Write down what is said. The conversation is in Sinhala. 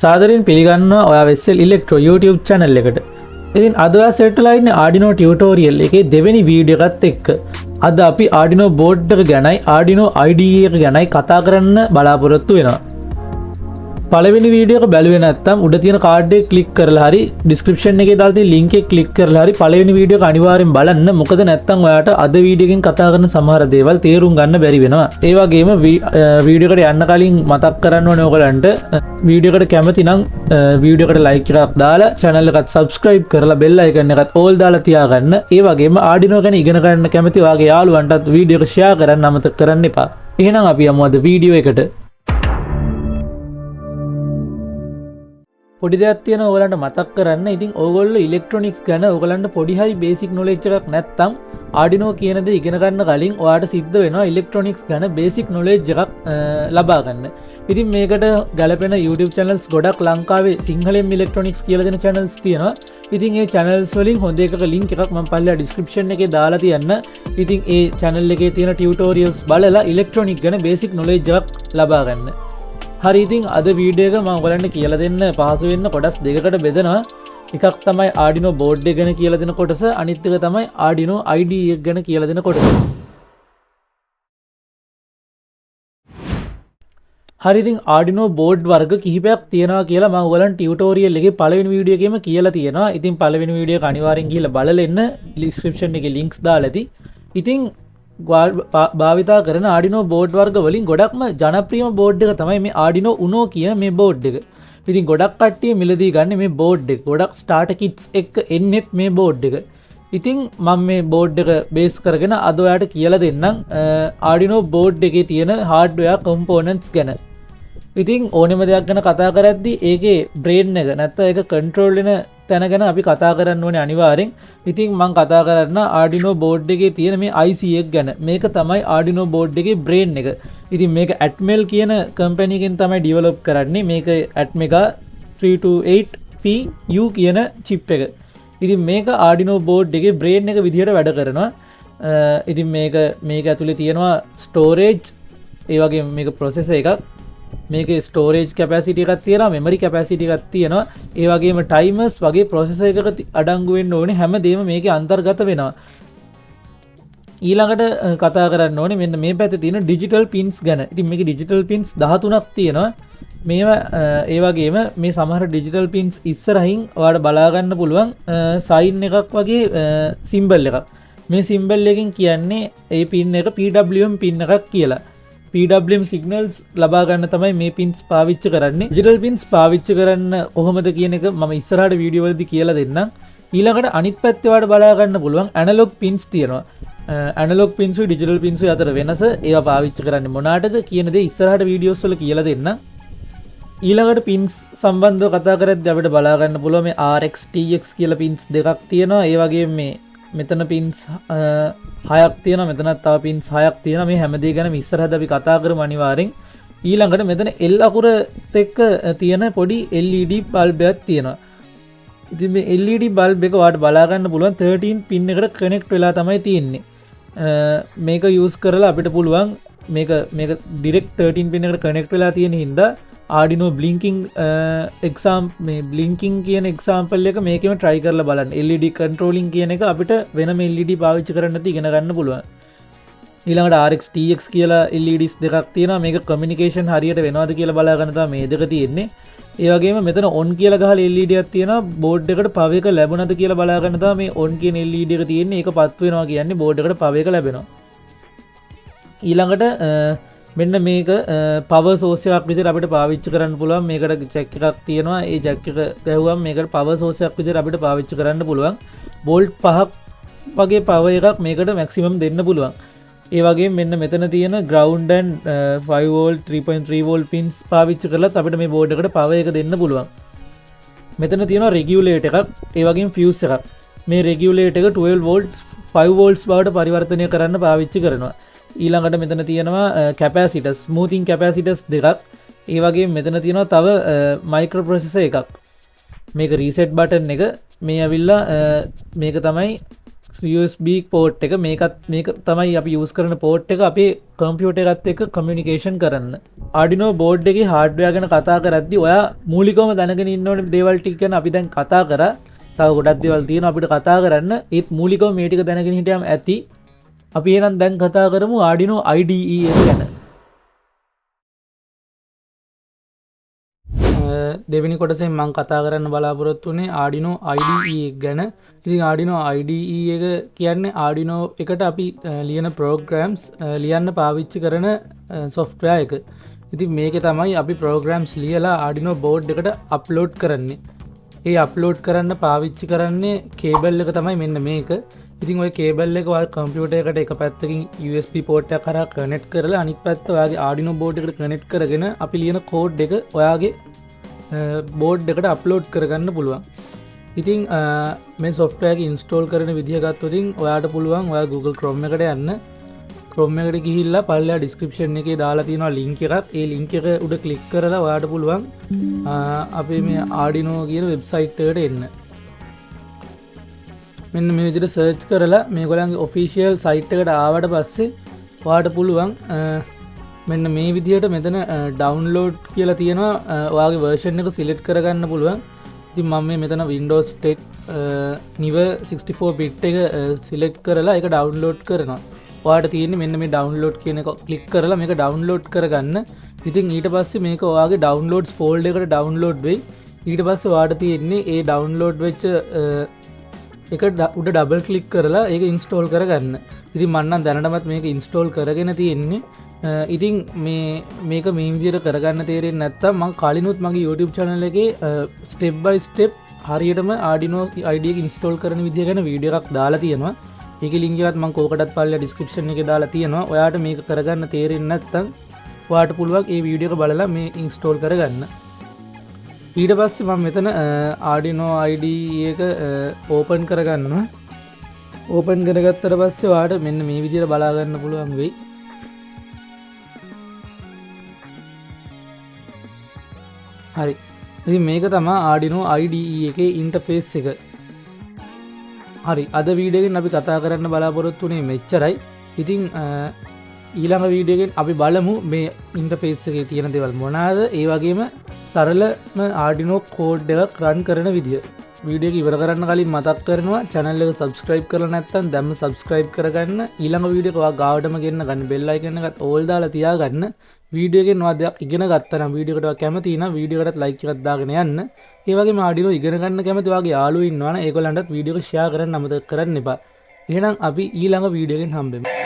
සාදරයෙන් පිළිගන්නවා ඔයා වෙස්සෙල් ඉලෙක්ට්‍රෝ YouTube channel එකට. ඉතින් අද ඔයා සෙට්ලා ඉන්නේ Arduino tutorial එකේ දෙවෙනි වීඩියෝ එකත් එක්ක. අද අපි Arduino board එක ගැනයි Arduino IDE එක ගැනයි කතා කරන්න බලාපොරොත්තු වෙනවා. පළවෙනි වීඩියෝ එක බැලුවේ නැත්නම් උඩ තියෙන කාඩ් එක ක්ලික් කරලා හරි description එකේ දාලා තියෙන link එක ක්ලික් කරලා හරි පළවෙනි වීඩියෝ එක අනිවාර්යෙන් බලන්න. මොකද නැත්නම් ඔයාට අද වීඩියෝ එකෙන් කතා කරන සමහර දේවල් තේරුම් ගන්න බැරි වෙනවා. ඒ වගේම වීඩියෝ එකට යන්න කලින් මතක් කරන්න ඕනේ ඔයගලන්ට වීඩියෝ එකට කැමති නම් වීඩියෝ එකට like එකක් දාලා channel එකත් subscribe කරලා bell icon එකත් all දාලා තියාගන්න. ඒ වගේම Arduino ගැන ඉගෙන ගන්න කැමති ඔයාගේ යාළුවන්ටත් වීඩියෝ එක share කරන්න අමතක කරන්න එපා. එහෙනම් අපි යමු අද වීඩියෝ එකට. පොඩි දෙයක් තියෙනවා ඔයගලන්ට මතක් කරන්න. ඉතින් ඕගොල්ලෝ ඉලෙක්ට්‍රොනික්ස් ගැන ඔයගලන්ට පොඩි හරි බේසික් නොලෙජ් එකක් නැත්නම් Arduino කියන දේ ඉගෙන ගන්න කලින් ඔයාට සිද්ධ වෙනවා ඉලෙක්ට්‍රොනික්ස් ගැන බේසික් නොලෙජ් එකක් ලබා ගන්න. ඉතින් මේකට ගැලපෙන YouTube channels ගොඩක් ලංකාවේ සිංහලෙන් ඉලෙක්ට්‍රොනික්ස් කියලා දෙන channels තියෙනවා. ඉතින් ඒ channels වලින් හොඳ එකක link එකක් මම පල්ලෙහා description එකේ දාලා තියන්න. ඉතින් ඒ channel එකේ තියෙන tutorials බලලා ඉලෙක්ට්‍රොනික් ගැන බේසික් නොලෙජ් එකක් ලබා ගන්න. හරි ඉතින් අද වීඩියෝ එක මම ඔයගලන්ට කියලා දෙන්න පහසු වෙන්න කොටස් දෙකකට බෙදනවා. එකක් තමයි Arduino board එක ගැන කියලා දෙන කොටස, අනිත් එක තමයි Arduino IDE එක ගැන කියලා දෙන කොටස. හරි ඉතින් Arduino board වර්ග කිහිපයක් තියෙනවා කියලා මම ඔයගලන්ට ටියුටෝරියල් එකේ පළවෙනි වීඩියෝ එකේම කියලා තියෙනවා. ඉතින් පළවෙනි වීඩියෝ එක අනිවාර්යෙන් ගිහලා බලලා එන්න. description එකේ links දාලා ඇති. ඉතින් භාවිතා කරන Arduino board වර්ග වලින් ගොඩක්ම ජනප්‍රියම board එක තමයි මේ Arduino Uno කියන මේ board එක. ඉතින් ගොඩක් කට්ටිය මිලදී ගන්න මේ board එක. ගොඩක් starter kits එක්ක එන්නෙත් මේ board එක. ඉතින් මම මේ board එක base කරගෙන අද ඔයාලට කියලා දෙන්නම් Arduino board එකේ තියෙන hardware components ගැන. ඉතින් ඕනෙම දෙයක් ගැන කතා කරද්දී ඒකේ brain එක නැත්නම් ඒක control වෙන තැන ගැන අපි කතා කරන්න ඕනේ අනිවාර්යෙන්. ඉතින් මම කතා කරන්න Arduino board එකේ තියෙන මේ IC එක ගැන. මේක තමයි Arduino board එකේ brain එක. ඉතින් මේක Atmel කියන company එකෙන් තමයි develop කරන්නේ. මේක Atmega 328PU කියන chip එක. ඉතින් මේක Arduino board එකේ brain එක විදිහට වැඩ කරනවා. ඉතින් මේක ඇතුලේ තියෙනවා storage, ඒ වගේම මේක processor එකක්. මේකේ storage capacity එකක් තියෙනවා, memory capacity එකක් තියෙනවා. ඒ වගේම timers වගේ processor එකක අඩංගු වෙන්න ඕනේ හැමදේම මේකේ අන්තර්ගත වෙනවා. ඊළඟට කතා කරන්න ඕනේ මෙන්න මේ පැත්තේ තියෙන digital pins ගැන. ඉතින් මේකේ digital pins 13ක් තියෙනවා. මේවා ඒ වගේම මේ සමහර digital pins ඉස්සරහින් ඔයාලට බලා ගන්න පුළුවන් sign එකක් වගේ symbol එකක්. මේ symbol එකකින් කියන්නේ ඒ pin එක PWM pin එකක් කියලා. PWM signals ලබා ගන්න තමයි මේ pins පාවිච්චි කරන්නේ. digital pins පාවිච්චි කරන්න කොහොමද කියන එක මම ඉස්සරහට වීඩියෝ වලදී කියලා දෙන්නම්. ඊළඟට අනිත් පැත්තේ වලට බලා ගන්න පුළුවන් analog pins තියෙනවා. analog pins උයි digital pins උයි අතර වෙනස, ඒවා පාවිච්චි කරන්නේ මොනකටද කියන දේ ඉස්සරහට වීඩියෝස් වල කියලා දෙන්නම්. ඊළඟට pins සම්බන්ධව කතා කරද්දී අපිට බලා ගන්න පුළුවන් මේ RX TX කියලා pins දෙකක් තියෙනවා. ඒ වගේම මේ මෙතන pins 6ක් තියෙනවා, මෙතනත් තව pins 6ක් තියෙනවා. මේ හැමදේ ගැනම ඉස්සරහද අපි කතා කරමු අනිවාර්යෙන්. ඊළඟට මෙතන L අකුරත් එක්ක තියෙන පොඩි LED bulb එකක් තියෙනවා. ඉතින් මේ LED bulb එක ඔයාලට බලා ගන්න පුළුවන් 13 pin එකට connect වෙලා තමයි තියෙන්නේ. මේක use කරලා අපිට පුළුවන් මේක direct 13 pin එකට connect වෙලා තියෙන හින්දා Arduino blinking කියන example එක මේකෙම try කරලා බලන්න. LED controlling කියන එක අපිට වෙනම LED පාවිච්චි කරන්න නැති ඉගෙන ගන්න පුළුවන්. ඊළඟට RX TX කියලා LEDs දෙකක් තියෙනවා. මේක communication හරියට වෙනවද කියලා බලා ගන්න තමයි මේ දෙක තියෙන්නේ. ඒ වගේම මෙතන on කියලා ගහලා LED එකක් තියෙනවා. board එකට power එක ලැබුණාද කියලා බලා ගන්න තමයි මේ on කියන LED එක තියෙන්නේ. ඒක පත් වෙනවා කියන්නේ board එකට power එක ලැබෙනවා. ඊළඟට මෙන්න මේක power source එකක් විදිහට අපිට පාවිච්චි කරන්න පුළුවන්. මේකට jack එකක් තියෙනවා. ඒ jack එක ගැහුවම මේකට power source එකක් විදිහට අපිට පාවිච්චි කරන්න පුළුවන්. volt 5ක් වගේ power එකක් මේකට maximum දෙන්න පුළුවන්. ඒ වගේම මෙන්න මෙතන තියෙන ground and 5 volt 3.3 volt pins පාවිච්චි කරලත් අපිට මේ board එකට power එක දෙන්න පුළුවන්. මෙතන තියෙනවා regulator එකක්, ඒ වගේම fuse එකක්. මේ regulator එක 12 volts 5 volts බවට පරිවර්තනය කරන්න පාවිච්චි කරනවා. ඊළඟට මෙතන තියෙනවා capacitors, smoothing capacitors දෙකක්. ඒ වගේම මෙතන තියෙනවා තව microprocessor එකක්. මේක reset button එක. මේ ඇවිල්ලා මේක තමයි USB පෝට් එක මේක තමයි අපි යස් කරන පෝට් එක අපේ කම්පියුටර් එකත් එක්ක කමියුනිකේෂන් කරන්න. Arduino board එකේ hardware ගැන කතා කරද්දී ඔයා මූලිකවම දැනගෙන ඉන්න ඕනේ දේවල් ටික ගැන අපි දැන් කතා කරා. තව ගොඩක් දේවල් තියෙනවා අපිට කතා කරන්න. ඒත් මූලිකව මේ ටික දැනගෙන හිටියම ඇති. අපි එහෙනම් දැන් කතා කරමු Arduino IDE එක ගැන. දෙවෙනි කොටසෙන් මම කතා කරන්න බලාපොරොත්තු වෙන්නේ Arduino IDE එක ගැන. ඉතින් Arduino IDE එක කියන්නේ Arduino එකට අපි ලියන programs ලියන්න පාවිච්චි කරන software එක. ඉතින් මේකේ තමයි අපි programs ලියලා Arduino board එකට upload කරන්නේ. ඒ අප්ලෝඩ් කරන්න පාවිච්චි කරන්නේ කේබල් එක තමයි මෙන්න මේක. ඉතින් ඔය කේබල් එක ඔයාලා කම්පියුටර් එකට එක පැත්තකින් USB port එක කරා කනෙක්ට් කරලා අනිත් පැත්ත ඔයාගේ Arduino board එකට කනෙක්ට් කරගෙන අපි ලියන කෝඩ් එක ඔයාගේ බෝඩ් එකට අප්ලෝඩ් කරගන්න පුළුවන්. ඉතින් මේ software එක install කරන විදිහ ගත්තොත් ඔයාට පුළුවන් ඔයා Google Chrome එකට යන්න. Chrome එකට ගිහිල්ලා පල්ලෙහා description එකේ දාලා තියෙනවා link එකක්. ඒ link එක උඩ click කරලා ඔයාට පුළුවන් අපේ මේ Arduino කියන website එකට එන්න. මෙන්න මේ විදිහට search කරලා මේගොල්ලන්ගේ official site එකට ආවට පස්සේ ඔයාට පුළුවන් මෙන්න මේ විදිහට මෙතන download කියලා තියෙනවා. ඔයාගේ version එක select කරගන්න පුළුවන්. ඉතින් මම මේ මෙතන Windows Tech Newer 64 bit එක select කරලා ඒක download කරනවා. ඔයාට තියෙන්නේ මෙන්න මේ download කියන එක click කරලා මේක download කරගන්න. ඉතින් ඊට පස්සේ මේක ඔයාගේ downloads folder එකට download වෙයි. ඊට පස්සේ ඔයාට තියෙන්නේ ඒ download වෙච්ච එක උඩ double click කරලා ඒක install කරගන්න. ඉතින් මම නම් දැනටමත් මේක install කරගෙන තියෙන්නේ. ඉතින් මේක මේ විදිහට කරගන්න තේරෙන්නේ නැත්නම් මම කලිනුත් මගේ YouTube channel එකේ step by step හරියටම Arduino IDE එක install කරන විදිහ ගැන වීඩියෝ එකක් දාලා තියෙනවා. ඒකේ link එකත් මම කෝකටත් පල්ලෙහා description එකේ දාලා තියෙනවා. ඔයාට මේක කරගන්න තේරෙන්නේ නැත්නම් ඔයාට පුළුවන් මේ වීඩියෝ එක බලලා මේ install කරගන්න. ඊට පස්සේ මම මෙතන Arduino IDE එක open කරගන්නවා. open කරගත්තට පස්සේ ඔයාට මෙන්න මේ විදිහට බලා ගන්න පුළුවන් වෙයි. හරි. ඉතින් මේක තමයි Arduino IDE එකේ interface එක. හරි, අද වීඩියෝ එකෙන් අපි කතා කරන්න බලාපොරොත්තු වෙන්නේ මෙච්චරයි. ඉතින් ඊළඟ වීඩියෝ එකෙන් අපි බලමු මේ ඉන්ටර්ෆේස් එකේ තියෙන දේවල් මොනවාද, ඒ වගේම සරලම Arduino කෝඩ් එකක් රන් කරන විදිය. වීඩියෝ එක ඉවර කරන්න කලින් මතක් කරනවා channel එක subscribe කරලා නැත්නම් දැම්ම subscribe කරගන්න. ඊළඟ වීඩියෝ එක ඔයා ගාවටම ගෙන්න ගන්න bell icon එකත් all දාලා තියාගන්න. වීඩියෝ එකෙන් ඔයා දෙයක් ඉගෙන ගත්තා නම් වීඩියෝ එකට ඔයා කැමති නම් වීඩියෝ එකටත් like එකක් දාගෙන යන්න. ඒ වගේම Arduino ඉගෙන ගන්න කැමති ඔයාගේ යාළුවෝ ඉන්නවා නම් ඒගොල්ලන්ටත් වීඩියෝ එක share කරන්න අමතක කරන්න එපා. එහෙනම් අපි ඊළඟ වීඩියෝ එකෙන් හම්බෙමු.